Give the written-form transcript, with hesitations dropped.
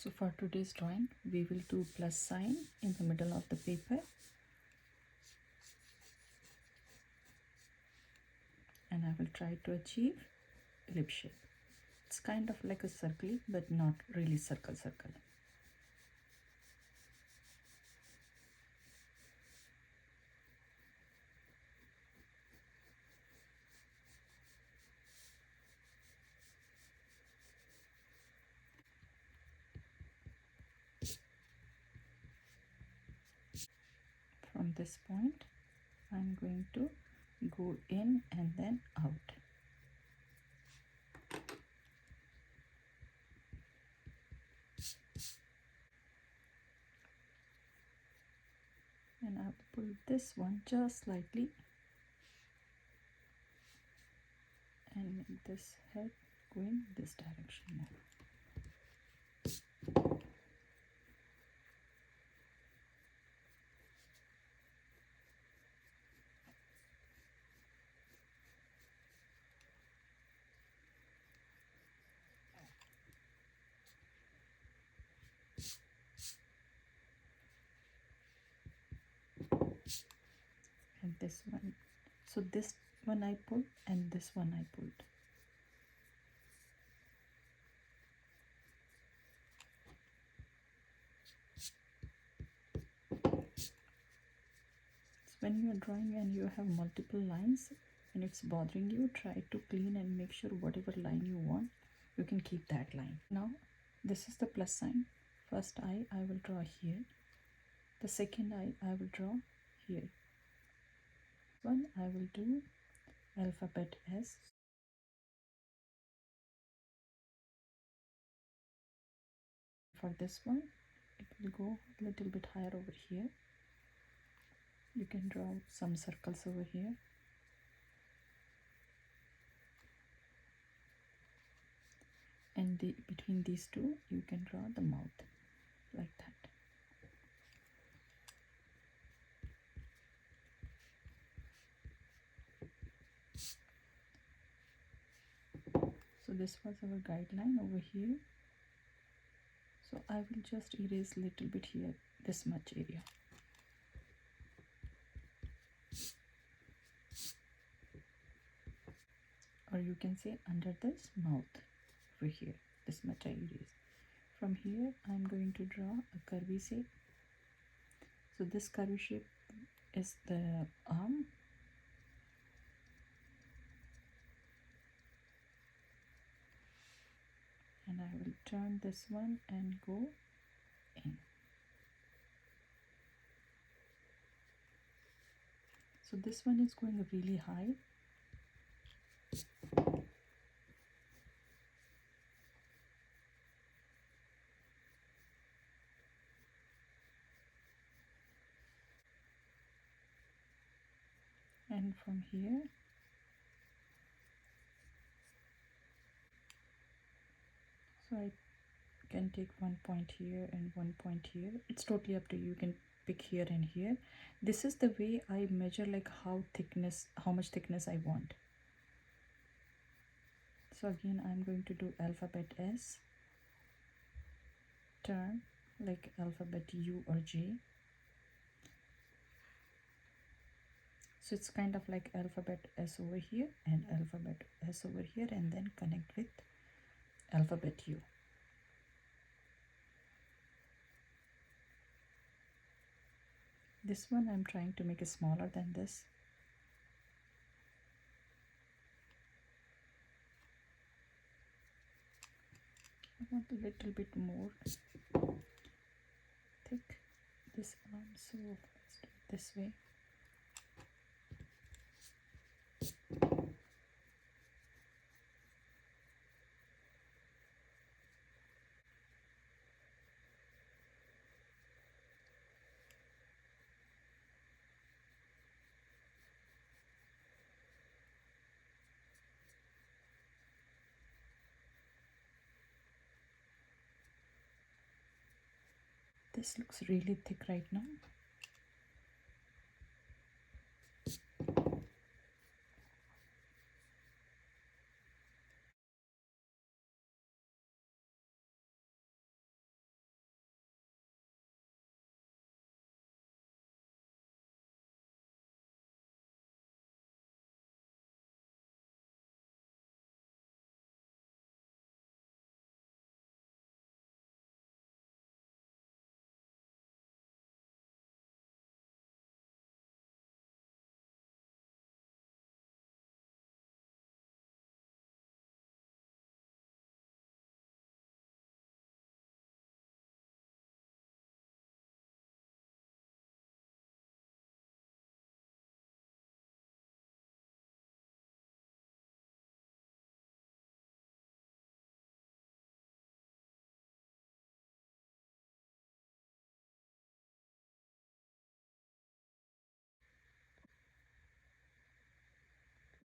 So for today's drawing, we will do plus sign in the middle of the paper, and I will try to achieve lip shape. It's kind of like a circle, but not really circle. From this point, I'm going to go in and then out. And I will pull this one just slightly and make this head going this direction now. And this one, so this one I pulled and this one I pulled. When you are drawing and you have multiple lines and it's bothering you, try to clean and make sure whatever line you want, you can keep that line. Now this is the plus sign. First eye I will draw here, the second eye I will draw here. One I will do alphabet S. For this one it will go a little bit higher over here. You can draw some circles over here. And between these two you can draw the mouth like that. So this was our guideline over here. So I will just erase a little bit here, this much area. Or you can say under this mouth over here, this much I erase. From here I'm going to draw a curvy shape. So this curvy shape is the arm. And I will turn this one and go in. So this one is going really high. And from here so I can take one point here and one point here. It's totally up to you. You can pick here and here. This is the way I measure like how much thickness I want. So again I'm going to do alphabet S, turn like alphabet U or J. So it's kind of like alphabet S over here and alphabet S over here, and then connect with alphabet U. This one I'm trying to make it smaller than this. I want a little bit more thick this arm, so let's do it this way. This looks really thick right now.